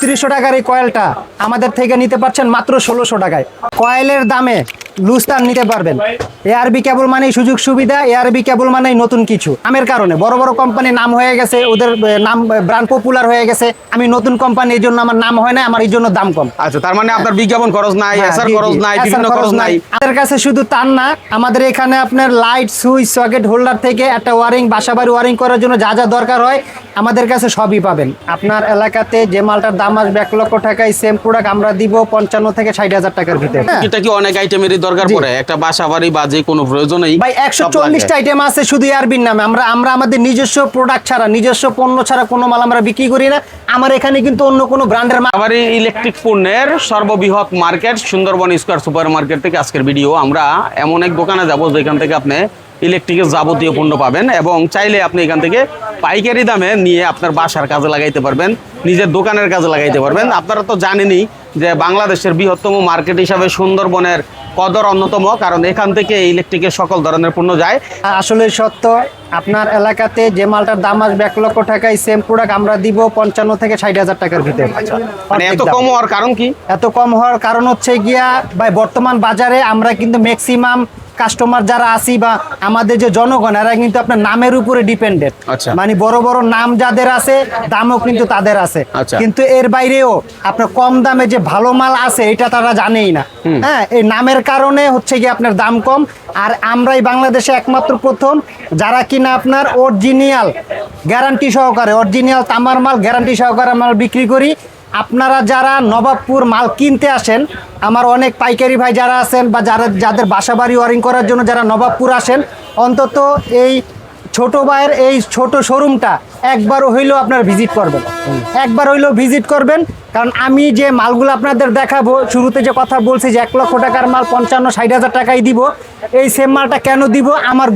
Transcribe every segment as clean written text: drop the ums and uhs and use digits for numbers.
৩২০০ টাকার এই কয়েলটা আমাদের থেকে নিতে পারছেন মাত্র ১৬০০ টাকায়। কয়েলের দামে লুজ তার নিতে পারবেন। এআরবি কেবল মানেই সুযোগ সুবিধা, এআরবি কেবল মানেই নতুন কিছু। নামের কারণে বড় বড় কোম্পানির নাম হয়ে গেছে, ওদের নাম ব্র্যান্ড পপুলার হয়ে গেছে। আমি নতুন কোম্পানি, এই জন্য আমার নাম হয় না, আমার এই জন্য দাম কম। আচ্ছা, তার মানে আপনার বিজ্ঞাপন খরচ নাই, এসআর খরচ নাই, বিভিন্ন খরচ নাই। আমাদের কাছে শুধু তার না, আমাদের এখানে আপনার লাইট, সুইচ, সকেট হোল্ডার থেকে একটা ওয়ারিং, বাসাবাড়ি ওয়ারিং করার জন্য যা যা দরকার হয় আমাদের কাছে সবই পাবেন। আপনার এলাকাতে যে মালটার দাম আসবে ১ লক্ষ টাকায়, সেম প্রোডাক্ট আমরা দিব ৫৫ থেকে ৬০,০০০ টাকার ভিতরে। এটা কি অনেক আইটেমেরই দরকার পড়ে একটা বাসাবাড়ি বা যে কোনো প্রয়োজনেই? ভাই ১৪০টা আইটেম আছে শুধু এআরবির নামে। আমরা আমাদের নিজস্ব প্রোডাক্ট ছাড়া, নিজস্ব পণ্য ছাড়া কোনো মাল আমরা বিক্রি করি না। আমার এখানে কিন্তু অন্য কোনো ব্র্যান্ডের মাল। আবার ইলেকট্রিক পণ্যের সর্ববৃহৎ market Sundarban square super market থেকে আজকের ভিডিও। আমরা এমন এক দোকানে যাব যেখান থেকে আপনি ইলেকট্রিকের যাবতীয় পণ্য পাবেন এবং চাইলে আপনি এখান থেকে পাইকারি দামে নিয়ে আপনার বাসার কাজে লাগাইতে পারবেন, নিজের দোকানের কাজে লাগাইতে পারবেন। আপনারা তো জানেনই যে বাংলাদেশের বৃহত্তম মার্কেট হিসাবে সুন্দরবনের কদর অন্যতম, কারণ এখান থেকে ইলেকট্রিকের সকল ধরনের পণ্য যায়। আসলে সত্য, আপনার এলাকাতে যে মালটার দাম আসবে ১ লক্ষ টাকায়, সেম প্রোডাক্ট আমরা দিব ৫৫ থেকে ৬০,০০০ টাকার ভিতরে। মানে এত কম হওয়ার কারণ কি? এত কম হওয়ার কারণ হচ্ছে গিয়া ভাই, বর্তমান বাজারে আমরা কিন্তু ম্যাক্সিমাম কাস্টমার যারা আসি বা আমাদের যে জনগণ, এরা কিন্তু আপনার নামের উপরে ডিপেন্ডেন্ট। মানে বড় বড় নাম যাদের আছে, দামও কিন্তু তাদের আছে। কিন্তু এর বাইরেও আপনার কম দামে যে ভালো মাল আছে এটা তারা জানেই না। হ্যাঁ, এই নামের কারণে হচ্ছে গিয়ে আপনার দাম কম। আর আমরাই বাংলাদেশে একমাত্র প্রথম যারা কিনা আপনার অরিজিনাল গ্যারান্টি সহকারে, অরিজিনাল তামার মাল গ্যারান্টি সহকারে মাল বিক্রি করি। আপনারা যারা নবাবপুর মাল কিনতে আসেন, আমার অনেক পাইকারি ভাই যারা আছেন বা যাদের বাসাবাড়ি ওয়ারিং করার জন্য যারা নবাবপুর আসেন, অন্তত এই ছোট ভাইয়ের এই ছোট শোরুমটা একবারও হইলেও আপনার ভিজিট করবেন, একবার হইলেও ভিজিট করবেন। কারণ আমি যে মালগুলো আপনাদের দেখাবো, শুরুতে যে কথা বলছি যে ১ লক্ষ টাকার মাল ৫৫-৬০,০০০ টাকায় দিব, এই সেম মালটা কেন দিব? আমার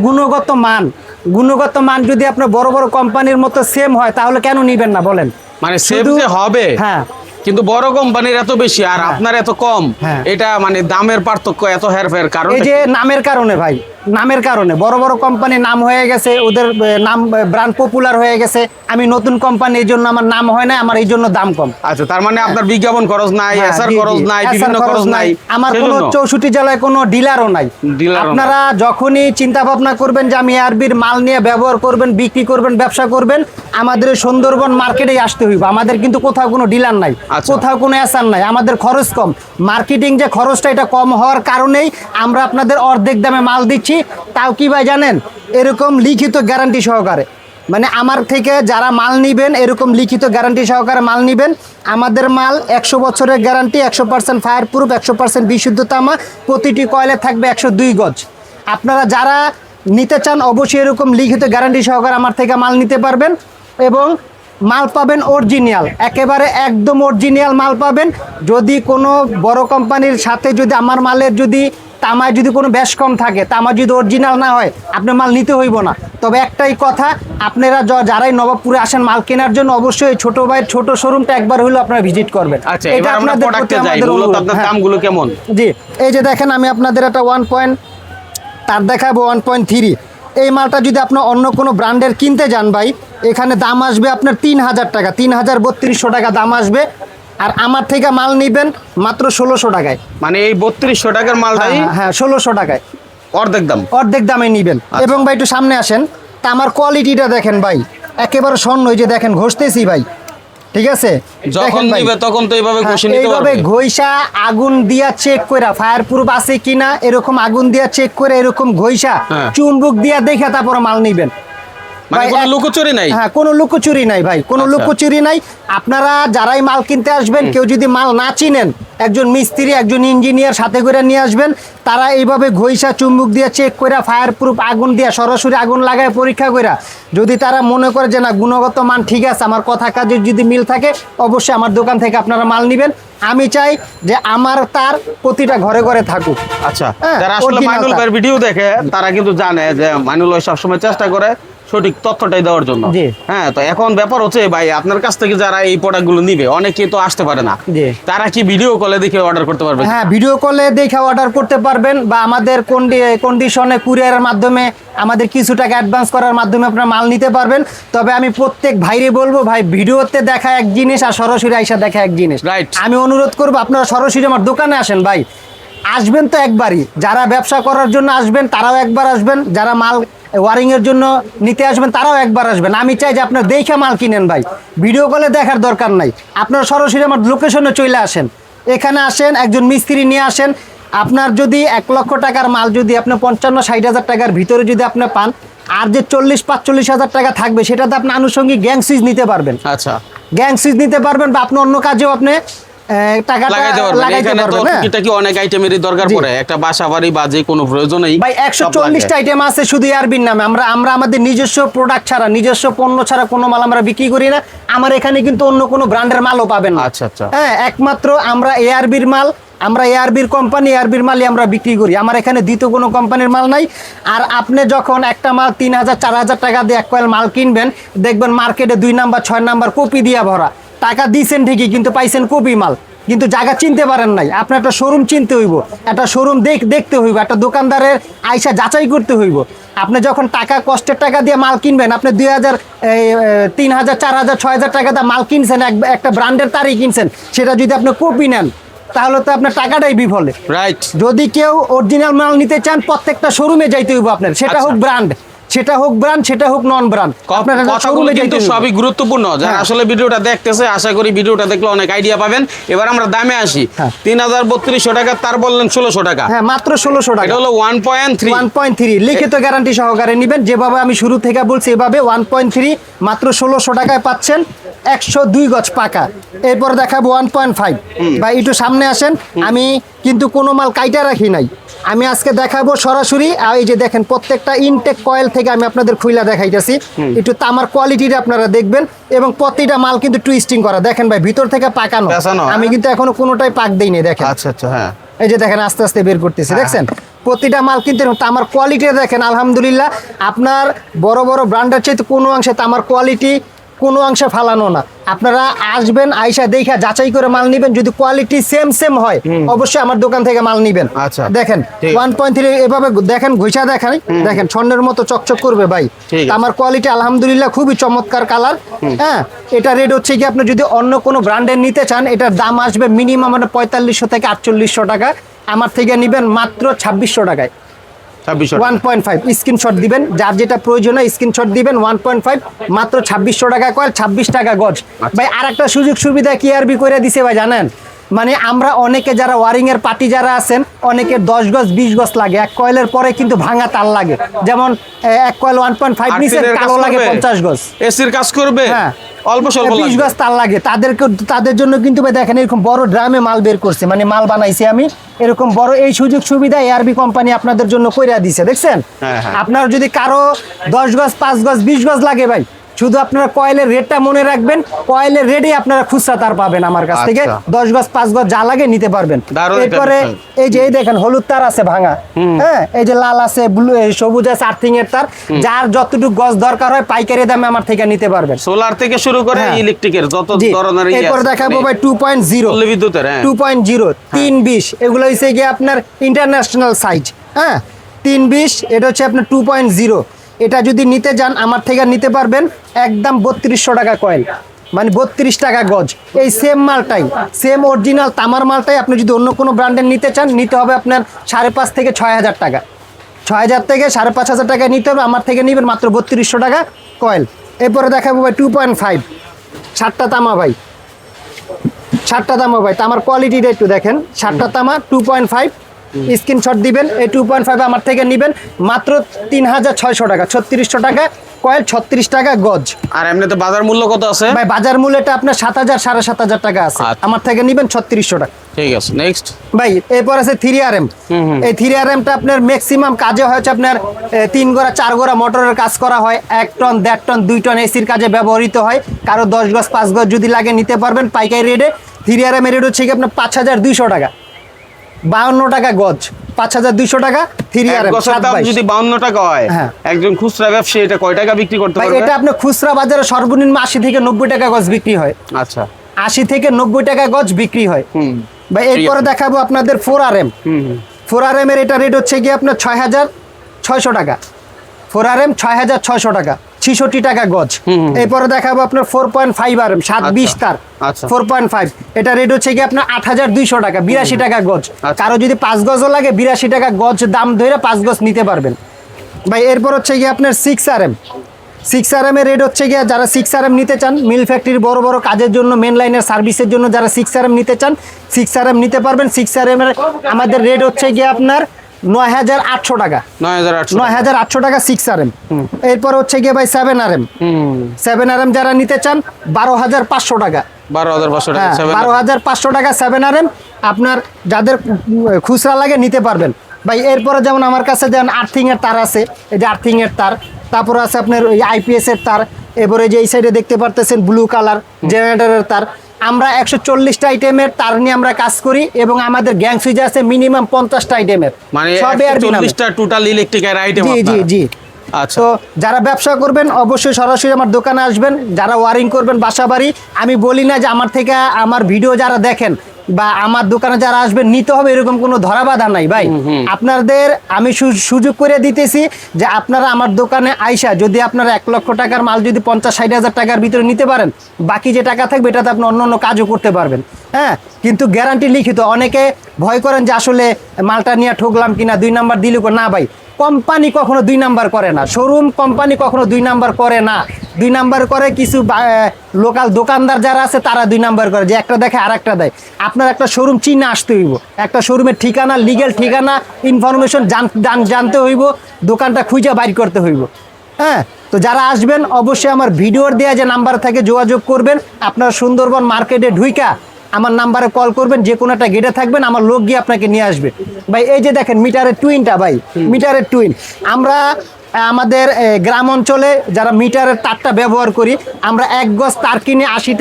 গুণগত মান যদি আপনার বড় বড় কোম্পানির মতো সেম হয় তাহলে কেন নিবেন না বলেন? মানে সেম যে হবে, হ্যাঁ, কিন্তু বড় কোম্পানির এত বেশি আর আপনার এত কম, এটা মানে দামের পার্থক্য এত হেরফের কারণ? এই যে নামের কারণে ভাই, নামের কারণে বড় বড় কোম্পানির নাম হয়ে গেছে, ওদের নাম ব্র্যান্ড পপুলার হয়ে গেছে। আমি নতুন কোম্পানি, এই জন্য আমার নাম হয় না, আমার এই জন্য দাম কম। আচ্ছা, তার মানে আপনার বিজ্ঞাপন খরচ নাই, এসআর খরচ নাই, বিভিন্ন খরচ নাই। আমার কোনো ৬৪ জেলায় কোনো ডিলারও নাই। আপনারা যখনই চিন্তা ভাবনা করবেন যে আমি এআরবির মাল নিয়ে ব্যবহার করবেন, বিক্রি করবেন, ব্যবসা করবেন, আমাদের সুন্দরবন মার্কেটেই আসতে হইব। আমাদের কিন্তু কোথাও কোনো ডিলার নাই, কোথাও কোনো এসআর নাই। আমাদের খরচ কম, মার্কেটিং যে খরচটা এটা কম হওয়ার কারণেই আমরা আপনাদের অর্ধেক দামে মাল দিচ্ছি। তাও কি ভাই জানেন, এরকম লিখিত গ্যারান্টি সহকারে। মানে আমার থেকে যারা মাল নিবেন এরকম লিখিত গ্যারান্টি সহকারে মাল নিবেন। আমাদের মাল ১০০ বছরের গ্যারান্টি, ১০০% ফায়ার প্রুফ, ১০০% বিশুদ্ধ তামা, প্রতিটি কয়েলে থাকবে ১০২ গজ। আপনারা যারা নিতে চান অবশ্যই এরকম লিখিত গ্যারান্টি সহকারে আমার থেকে মাল নিতে পারবেন এবং মাল পাবেন অরিজিনাল, একেবারে একদম অরিজিনাল মাল পাবেন। যদি কোনো বড় কোম্পানির সাথে যদি আমার মালের যদি তামায় যদি কোনো বেশ কম থাকে, তামা যদি অরিজিনাল না হয়, আপনার মাল নিতে হইব না। তবে একটাই কথা, আপনারা যারাই নবাবপুরে আসেন মাল কেনার জন্য, অবশ্যই ছোট ভাইয়ের ছোট শোরুমটা একবার হইলেও আপনারা ভিজিট করবেন। আচ্ছা, এটা আপনাদের প্রোডাক্টে যাই, মূলত আপনার দামগুলো কেমন? জি, এই যে দেখেন, আমি আপনাদের একটা 1 পয়েন্ট তার দেখাবো 1.3। এই মালটা যদি আপনার অন্য কোনো ব্র্যান্ডের কিনতে যান ভাই, এখানে দাম আসবে আপনার ৩,০০০ টাকা, ৩,৩২০ টাকা দাম আসবে। আর আমার থেকে মাল নিবেন মাত্র ১৬০০ টাকায়। মানে এই ৩২০০ টাকার মালটাই, হ্যাঁ ১৬০০ টাকায় অর্ধেক দামে নিবেন। এবং ভাই একটু সামনে আসেন, তা আমার কোয়ালিটিটা দেখেন ভাই, একেবারে স্বর্ণ। ওই যে দেখেন ঘষতেছি ভাই, ঠিক আছে? যখন নিবে তখন তো এইভাবে ঘষে নিতে পারবে। এইভাবে ঘষা আগুন দিয়া চেক কইরা, ফায়ার প্রুফ আছে কিনা এরকম আগুন দিয়া চেক করে, এরকম ঘষা চুম্বক দিয়া দেখে তারপরে মাল নিবেন। মানে কোনো লুকোচুরি নাই? হ্যাঁ, কোনো লুকোচুরি নাই ভাই, কোনো লুকোচুরি নাই। আপনারা যারাই মাল কিনতে আসবেন, কেউ যদি মাল না চিনেন, একজন মিস্ত্রি, একজন ইঞ্জিনিয়ার সাথে করে নিয়ে আসবেন। তারা এইভাবে ঘষা চুম্বক দিয়ে চেক করে, ফায়ার প্রুফ আগুন দিয়ে সরাসরি আগুন লাগায় পরীক্ষা করে, যদি তারা মনে করে যে না গুণগত মান ঠিক আছে, আমার কথা কাজের যদি মিল থাকে, অবশ্যই আমার দোকান থেকে আপনারা মাল নেবেন। আমি চাই যে আমার তার প্রতিটা ঘরে ঘরে থাকুক। আচ্ছা, যারা আসলে মাইনুল ভাইয়ের ভিডিও দেখে তারা কিন্তু জানে যে মাইনুল ভাই সবসময় চেষ্টা করে সঠিক তথ্যটাই দেওয়ার জন্য। জি। হ্যাঁ, তো এখন ব্যাপার হচ্ছে ভাই, আপনার কাছ থেকে যারা এই প্রোডাক্টগুলো নিবে, অনেকে তো আসতে পারে না, জি। তারা কি ভিডিও কলে দেখে অর্ডার করতে পারবে? হ্যাঁ, ভিডিও কলে দেখে অর্ডার করতে পারবেন, বা আমাদের কন্ডিশনে কুরিয়ারের মাধ্যমে আমাদের কিছু টাকা অ্যাডভান্স করার মাধ্যমে আপনারা মাল নিতে পারবেন। তবে আমি প্রত্যেক ভাইরে বলবো, ভাই ভিডিওতে দেখা এক জিনিস আর সরাসরি আইসা দেখা এক জিনিস। Right. আমি অনুরোধ করবো আপনারা সরাসরি আমার দোকানে আসেন ভাই, আসবেন তো একবারই। যারা ব্যবসা করার জন্য আসবেন তারাও একবার আসবেন, যারা মাল ওয়ারিং এর জন্য নিতে আসবেন তারাও একবার আসবেন। আমি চাই যে আপনারা দেখে মাল কিনেন ভাই, ভিডিও কলে দেখার দরকার নাই। আপনারা সরাসরি আমার লোকেশনে চলে আসেন, এখানে আসেন, একজন মিস্ত্রি নিয়ে আসেন। আপনার যদি 1 লক্ষ টাকার মাল যদি আপনি 55-60 হাজার টাকার ভিতরে যদি আপনি পান, আর যে 40-45 হাজার টাকা থাকবে সেটাতে আপনি আনুষঙ্গিক গ্যাং সুইচ নিতে পারবেন। আচ্ছা, গ্যাং সুইচ নিতে পারবেন, বা আপনি অন্য কাজেও আপনি টাকাটা লাগাইতে পারবেন। লাগাইতে এখানে তো পারবেন। হ্যাঁ টুকিটাকি অনেক আইটেমেরই দরকার জি। পড়ে, একটা বাসা বাড়ি বা যে কোনো প্রয়োজনেই ভাই 140টা আইটেম আছে শুধু এআরবির নামে। আমরা আমাদের নিজস্ব প্রোডাক্ট ছাড়া, নিজস্ব পণ্য ছাড়া কোনো মাল আমরা বিক্রি করি না। আমার এখানে কিন্তু অন্য কোনো ব্র্যান্ডের মালও পাবেন না। আচ্ছা, আচ্ছা। হ্যাঁ, একমাত্র আমরা এআরবির মাল, আমরা এআরবির কোম্পানি, এআরবির মালই আমরা বিক্রি করি। আমার এখানে দ্বিতীয় কোনো কোম্পানির মাল নাই। আর আপনি যখন একটা মাল 3000-4000 টাকা দিয়ে 1 কয়েল মাল কিনবেন, দেখবেন মার্কেটে 2 নাম্বার 6 নাম্বার কপি দিয়া ভরা। টাকা দিয়েছেন ঠিকই, কিন্তু পাইছেন কপি মাল, কিন্তু জায়গা চিনতে পারেন নাই। আপনার একটা শোরুম চিনতে হইব, একটা শোরুম দেখতে হইব, একটা দোকানদারের আইসা যাচাই করতে হইব। আপনি যখন টাকা কষ্টের টাকা দিয়ে মাল কিনবেন, আপনি 2000, 3000, 4000, 6000 টাকা দিয়ে মাল কিনছেন, একটা ব্র্যান্ডের তারই কিনছেন, সেটা যদি আপনি কপি নেন তাহলে তো আপনার টাকাটাই বিফলে। রাইট। যদি কেউ অরিজিনাল মাল নিতে চান, প্রত্যেকটা শোরুমে যাইতে হইব আপনার, সেটা হোক ব্র্যান্ড, সেটা হোক নন ব্র্যান্ড, আপনার কথাগুলো কিন্তু সবই গুরুত্বপূর্ণ। যারা হ্যাঁ। আসলে ভিডিওটা দেখতেছে, আশা করি ভিডিওটা দেখলে অনেক আইডিয়া পাবেন। এবার আমরা দামে আসি। হ্যাঁ। 3032 টাকা, তার বললেন 1600 টাকা। হ্যাঁ, মাত্র 1600 টাকা। এটা হলো 1.3 1.3 লিখিত গ্যারান্টি সহকারে নেবেন, যেভাবে আমি শুরু থেকে বলছি এভাবে 1.3 মাত্র 1600 টাকায় পাচ্ছেন, 102 গজ পাকা। এরপর দেখাবো 1.5। ভাই একটু সামনে আসেন, আমি কিন্তু কোনো মাল কাইটা রাখি নাই, আমি আজকে দেখাবো সরাসরি। আর এই যে দেখেন, প্রত্যেকটা ইনটেক কয়েল থেকে আমি আপনাদের খুইলা দেখাইতেছি। একটু তামার কোয়ালিটিটা আপনারা দেখবেন, এবং প্রতিটা মাল কিন্তু টুইস্টিং করা। দেখেন ভাই, ভিতর থেকে পাকানো, পেঁচানো, আমি কিন্তু এখনো কোনোটাই পাক দেইনি। দেখেন, আচ্ছা, আচ্ছা। হ্যাঁ, এই যে দেখেন আস্তে আস্তে বের করতেছে, দেখছেন প্রতিটা মাল কিন্তু তামার কোয়ালিটি দেখেন। আলহামদুলিল্লাহ, আপনার বড় বড় ব্র্যান্ডের চাইতে কোনো অংশে তামার কোয়ালিটি কোনো অংশে ফালানো না। আপনারা আসবেন, আইসা দেখা যাচাই করে মাল নিবেন। যদি কোয়ালিটি সেম হয়, অবশ্যই আমার দোকান থেকে মাল নিবেন। আচ্ছা, দেখেন ঠিক। 1.3 এভাবে দেখেন, ঘুষা দেখেন, দেখেন স্বর্ণের মতো চকচক করবে ভাই। ঠিক আছে। আমার কোয়ালিটি আলহামদুলিল্লাহ খুবই চমৎকার কালার। হ্যাঁ, এটা রেট হচ্ছে কি, আপনি যদি অন্য কোনো ব্র্যান্ডের নিতে চান, এটার দাম আসবে মিনিমাম 4500 থেকে 4800 টাকা। আমার থেকে নিবেন মাত্র 2600 টাকায়। 2600 1.5 স্ক্রিনশট দিবেন, যার যেটা প্রয়োজন হয় স্ক্রিনশট দিবেন। 1.5 মাত্র 2600 টাকা কয়েল, 26 টাকা গজ। ভাই আর একটা সুযোগ সুবিধা কি আরবি করে দিছে ভাই জানেন? মানে আমরা অনেকে যারা ওয়ারিং এর পার্টি যারা আছেন, অনেকের 10 গজ 20 গজ লাগে, 1 কয়েলের পরে কিন্তু ভাঙা তার লাগে। যেমন 1 কয়েল 1.5 নিচে কালো লাগে 50 গজ, এসির কাজ করবে। হ্যাঁ, অল্প স্বল্প 20 লাগবে। গজ তার লাগে। তাদের জন্য কিন্তু ভাই দেখেন, এরকম বড় ড্রামে মাল বের করছে, মানে মাল বানাইছি আমি এরকম বড়। এই সুযোগ সুবিধা এআরবি কোম্পানি আপনাদের জন্য কইরা দিছে, দেখছেন? হ্যাঁ, হ্যাঁ। আপনার যদি কারো 10 গজ 5 গজ 20 গজ লাগে ভাই, শুধু আপনারা কয়েলের রেটটা মনে রাখবেন, কয়েলের রেটে আপনারা খুচরা তার পাবেন আমার কাছ থেকে। আচ্ছা। 10 গজ 5 গজ যা লাগে নিতে পারবেন। দারুণ একটা এরপরে বিষয়। এই যে এই দেখেন, হলুদ তার আছে ভাঙা, হ্যাঁ, এই যে লাল আছে, ব্লু, সবুজ আছে, আর্থিং এর তার। যার যতটুকু গজ দরকার হয় পাইকারি দামে আমার থেকে নিতে পারবেন। সোলার থেকে শুরু করে হ্যাঁ। ইলেকট্রিকের যত জি। ধরনের এরপর দেখাবো ভাই 2.0 পল্লী বিদ্যুতের। হ্যাঁ, 2.0 320, এগুলো হচ্ছে গিয়ে আপনার ইন্টারন্যাশনাল সাইজ। হ্যাঁ, 320 এটা হচ্ছে আপনার 2.0। এটা যদি নিতে যান আমার থেকে নিতে পারবেন একদম 3200 টাকা কয়েল, মানে 32 টাকা গজ। এই সেম মালটাই, সেম অরিজিনাল তামার মালটাই আপনি যদি অন্য কোনো ব্র্যান্ডের নিতে চান, নিতে হবে আপনার 5.5 থেকে 6000 টাকা। 6000 থেকে 5500 টাকা নিতে হবে, আমার থেকে নেবেন মাত্র 3200 টাকা কয়েল। এরপরে দেখাবো ভাই 2.5 7টা তামা ভাই, 7টা তামা ভাই, তামার কোয়ালিটিটা একটু দেখেন। 7টা তামা 2.5, স্ক্রিনশট দিবেন। এই 2.5 আমার থেকে নেবেন মাত্র 3600 টাকা, 3600 টাকা কয়েল, 36 টাকা গজ। আর এমনিতে বাজার মূল্য কত আছে? ভাই বাজার মূল্যটা আপনার 7000 7500 টাকা আছে, আচ্ছা। আমার থেকে নেবেন 3600 টাকা। ঠিক আছে, নেক্সট। ভাই এরপর আছে 3RM। এই 3RMটা আপনার ম্যাক্সিমাম কাজে হচ্ছে আপনার 3 গোড়া 4 গোড়া মোটরের কাজ করা হয়, 1 টন 1.5 টন 2 টন এসির কাজে ব্যবহৃত হয়। কারো 10 গজ 5 গজ যদি লাগে নিতে পারবেন পাইকারি রেটে। 3RM এর রেট হচ্ছে কি আপনার 5200 টাকা, 52 টাকা গজ। 5200 টাকা 3RM গছের দাম যদি 52 টাকা হয়, হ্যাঁ। একজন খুচরা ব্যবসায়ী এটা কয় টাকা বিক্রি করতে ভাই পারবে? এটা আপনি খুচরা বাজারে সর্বনিম্ন 80 থেকে 90 টাকা গজ বিক্রি হয়। আচ্ছা 80 থেকে 90 টাকা গজ বিক্রি হয়। ভাই এরপরে দেখাবো আপনাদের 4RM। 4RM এর এটা রেট হচ্ছে কি আপনার 6600 টাকা। 4RM 6600 টাকা, 66 টাকা গজ। এরপরে দেখাবো আপনার 4.5RM 720 তার। আচ্ছা। 4.5 এটা রেট হচ্ছে কি আপনার 8200 টাকা, 82 টাকা গজ। আচ্ছা। কারো যদি 5 গজও লাগে 82 টাকা গজ দাম ধরে 5 গজ নিতে পারবেন। ভাই এরপর হচ্ছে কি আপনার 6RM। 6RM এর রেট হচ্ছে গিয়ে যারা 6RM নিতে চান, মিল ফ্যাক্টরির বড় বড় কাজের জন্য, মেন লাইনের সার্ভিসের জন্য যারা 6RM নিতে চান 6RM নিতে পারবেন। 6RM এর আমাদের রেট হচ্ছে গিয়ে আপনার 9800 টাকা। 9800 টাকা 6RM। এরপর হচ্ছে গিয়ে ভাই 7RM। 7RM যারা নিতে চান 12500 টাকা। 12500 টাকা। 12500 টাকা 7RM আপনার যাদের খুচরা লাগে নিতে পারবেন। ভাই এরপরে যেমন আমার কাছে যেমন আর্থিং এর তার আছে, এই যে আর্থিং এর তার, তারপর আছে আপনার ওই আইপিএস এর তার, এরপরে যে এই সাইডে দেখতে পারতেছেন ব্লু কালার জেনারেটরের তার। আমরা 140টা আইটেমের তার নিয়ে আমরা কাজ করি এবং আমাদের গ্যাং সুইচ আছে মিনিমাম 50টা আইটেমের, মানে সব ARB নামে। 140টা টোটাল ইলেকট্রিক্যাল আইটেম জি জি আপনার। জি। আচ্ছা তো যারা ব্যবসা করবেন অবশ্যই সরাসরি আমার দোকানে আসবেন। যারা ওয়ারিং করবেন বাসা বাড়ি, আমি বলি না যে আমার থেকে আমার ভিডিও যারা দেখেন বা আমার দোকানে যারা আসবেন নিতে হবে এরকম কোনো ধরাবাধা নাই ভাই। আপনাদের আমি সুযোগ করে দিতেছি যে আপনারা আমার দোকানে আইসা যদি আপনারা 1 লক্ষ টাকার মাল যদি 50-60 হাজার টাকার ভিতরে নিতে পারেন, বাকি যে টাকা থাকবে এটাতে আপনি অন্য অন্য কাজও করতে পারবেন। হ্যাঁ, কিন্তু গ্যারান্টি লিখিত। অনেকে ভয় করেন যে আসলে মালটা নিয়ে ঠকলাম কিনা, 2 নাম্বার দিলে না ভাই, কোম্পানি কখনো 2 নাম্বার করে না। শোরুম কোম্পানি কখনো 2 নাম্বার করে না। 2 নাম্বার করে কিছু লোকাল দোকানদার যারা আছে তারা 2 নাম্বার করে, যে একটা দেখে আর একটা দেয়। আপনার একটা শোরুম চিনে আসতে হইব, একটা শোরুমের ঠিকানা, লিগ্যাল ঠিকানা, ইনফরমেশন জানতে হইব, দোকানটা খুঁজে বাইর করতে হইব। হ্যাঁ, তো যারা আসবেন অবশ্যই আমার ভিডিওর দেওয়া যে নাম্বার থেকে যোগাযোগ করবেন। আপনার সুন্দরবন মার্কেটে ঢুইকা আমার নাম্বারে কল করবেন, যে কোনো একটা গেটে থাকবেন, আমার লোক গিয়ে আপনাকে নিয়ে আসবে। ভাই এই যে দেখেন মিটারের টুইনটা, ভাই মিটারের টুইন। আমরা আমাদের গ্রাম অঞ্চলে যারা মিটারের তারটা ব্যবহার করি, আমরা 1 গজ তার কিনে 80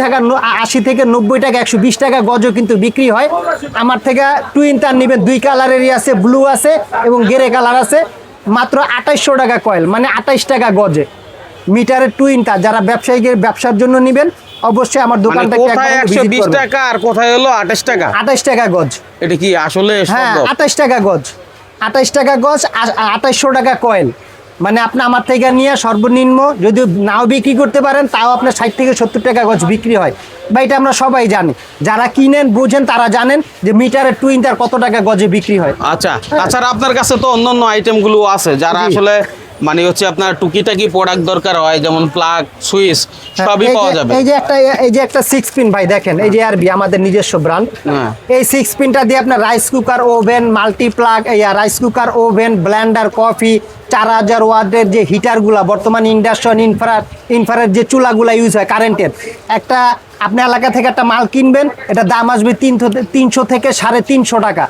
থেকে 90 টাকা, 120 টাকা গজও কিন্তু বিক্রি হয়। আমার থেকে টুইন তার নেবেন, 2 কালারেরই আছে, ব্লু আছে এবং গ্রে কালার আছে, মাত্র 2800 টাকা কয়েল, মানে 28 টাকা গজে মিটারের টুইন তার। যারা ব্যবসার জন্য নেবেন অবশ্যই আমার দোকানটা কোথায় 120 টাকা আর কোথায় হলো 28 টাকা? 28 টাকা গজ। এটা কি আসলে হ্যাঁ, সম্ভব? 28 টাকা গজ, 28 টাকা গজ, 2800 টাকা কয়েল। মানে আপনি আমার থেকে নিয়ে সর্বনিম্ন যদি নাও বিক্রি করতে পারেন তাও আপনার 60 থেকে 70 টাকা গজ বিক্রি হয়। বা এটা আমরা সবাই জানি, যারা কিনেন বুঝেন তারা জানেন যে মিটারের টুইন তার কত টাকা গজে বিক্রি হয়। আচ্ছা, তাছাড়া আপনার কাছে তো অন্যান্য আইটেম গুলো আছে যারা জি। আসলে মানে হচ্ছে আপনার টুকিটাকি প্রোডাক্ট দরকার হয়, যেমন প্লাগ, সুইচ সবই পাওয়া যাবে। এই যে একটা 6 পিন ভাই দেখেন, এই যে ARB আমাদের নিজস্ব ব্র্যান্ড। হ্যাঁ। এই 6 পিনটা দিয়ে আপনার rice cooker, oven, multi plug, rice cooker, oven, Blender, coffee, 4000 ওয়াটের যে হিটারগুলা বর্তমান ইন্ডাকশন, ইনফ্রারেড যে চুলাগুলা ইউজ হয় কারেন্টের, একটা আপনি এলাকা থেকে একটা মাল কিনবেন, এটা দাম আসবে 300 থেকে 350 টাকা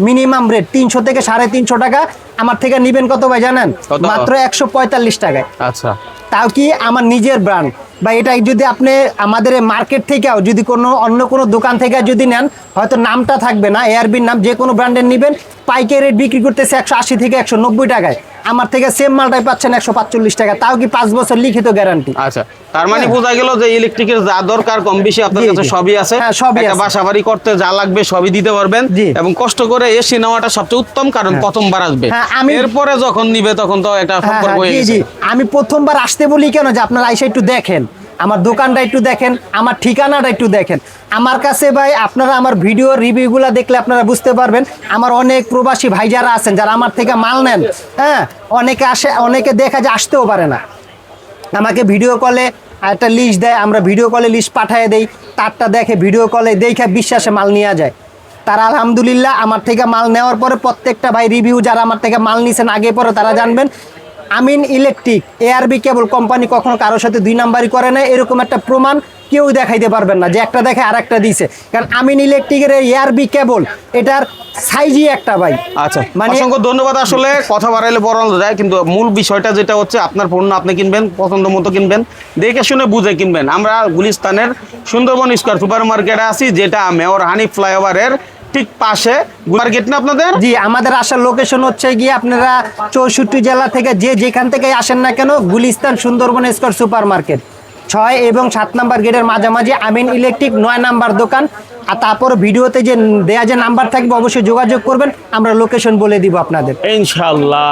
মিনিমাম রেট। 300 থেকে 350 টাকা। আমার থেকে নিবেন কত ভাই জানেন? কত? মাত্র 145 টাকায়। আচ্ছা, তাও কি আমার নিজের ব্র্যান্ড। বা এটা যদি আপনি আমাদের মার্কেট থেকেও যদি অন্য কোনো দোকান থেকে যদি নেন, হয়তো নামটা থাকবে না ARBর নাম, যে কোনো ব্র্যান্ডের নেবেন, পাইকারি রেট বিক্রি করতেছে 180 থেকে 190 টাকায়। আমার থেকে সেম মালটাই পাচ্ছেন 145 টাকা, তাও কি 5 বছর লিখিত গ্যারান্টি। আচ্ছা, তার মানে বোঝা গেল যে ইলেকট্রিকের যা দরকার কম বেশি আপনার জি, কাছে জি। সবই আছে। হ্যাঁ, সবই একটা আছে। বাসা বাড়ি করতে যা লাগবে সবই দিতে পারবেন। জি। এবং কষ্ট করে এসি নেওয়াটা সবচেয়ে উত্তম, কারণ প্রথমবার আসবে। হ্যাঁ, এরপরে যখন নিবে তখন তো একটা হ্যাঁ, সম্পর্ক হয়ে জি গেছে। জি। আমি প্রথমবার আসতে বলি কেন, যে আপনারা আইসা একটু দেখেন আমার দোকানটা, একটু দেখেন আমার ঠিকানাটা, একটু দেখেন আমার কাছে। ভাই আপনারা আমার ভিডিও রিভিউগুলো দেখলে আপনারা বুঝতে পারবেন, আমার অনেক প্রবাসী ভাই যারা আছেন যারা আমার থেকে মাল নেন, হ্যাঁ, অনেকে আসে, অনেকে দেখা যায় আসতেও পারে না, আমাকে ভিডিও কলে একটা লিস্ট দেয়, আমরা ভিডিও কলে লিস্ট পাঠিয়ে দেই, তারটা দেখে ভিডিও কলে দেখে বিশ্বাসে মাল নিয়ে যায়। তারা আলহামদুলিল্লাহ আমার থেকে মাল নেওয়ার পরে প্রত্যেকটা ভাই রিভিউ যারা আমার থেকে মাল নিছেন আগে পরে তারা জানবেন, আমিন ইলেকট্রিক, ARB কেবল কোম্পানি কখনো কারোর সাথে 2 নাম্বারই করে না। এরকম একটা প্রমাণ কেউ দেখাইতে পারবেন না যে একটা দেখে আর একটা দিছে। কারণ আমিন ইলেকট্রিকের ARB কেবল এটার সাইজই একটা ভাই। আচ্ছা, মানে অসংখ্য ধন্যবাদ। আসলে কথা বাড়াইলে বড় যায়, কিন্তু মূল বিষয়টা যেটা হচ্ছে আপনার পণ্য আপনি কিনবেন, পছন্দ মতো কিনবেন, দেখে শুনে বুঝে কিনবেন। আমরা গুলিস্তানের সুন্দরবন স্কয়ার সুপার মার্কেটে আছি, যেটা মেয়র হানিফ ফ্লাইওভারের ঠিক পাশে মার্কেট না আপনাদের? জি, আমাদের আসার লোকেশন হচ্ছে গিয়ে আপনারা 64 জেলা থেকে যেখান থেকে আসেন না কেন, Gulistan Sundarban square super market 6 এবং 7 নাম্বার গেটের মাঝামাঝি আমিন ইলেকট্রিক 9 নাম্বার দোকান। আর তারপর ভিডিওতে যে দেয়া যে নাম্বার থাকবে অবশ্যই যোগাযোগ করবেন, আমরা লোকেশন বলে দিব আপনাদের। ইনশাআল্লাহ।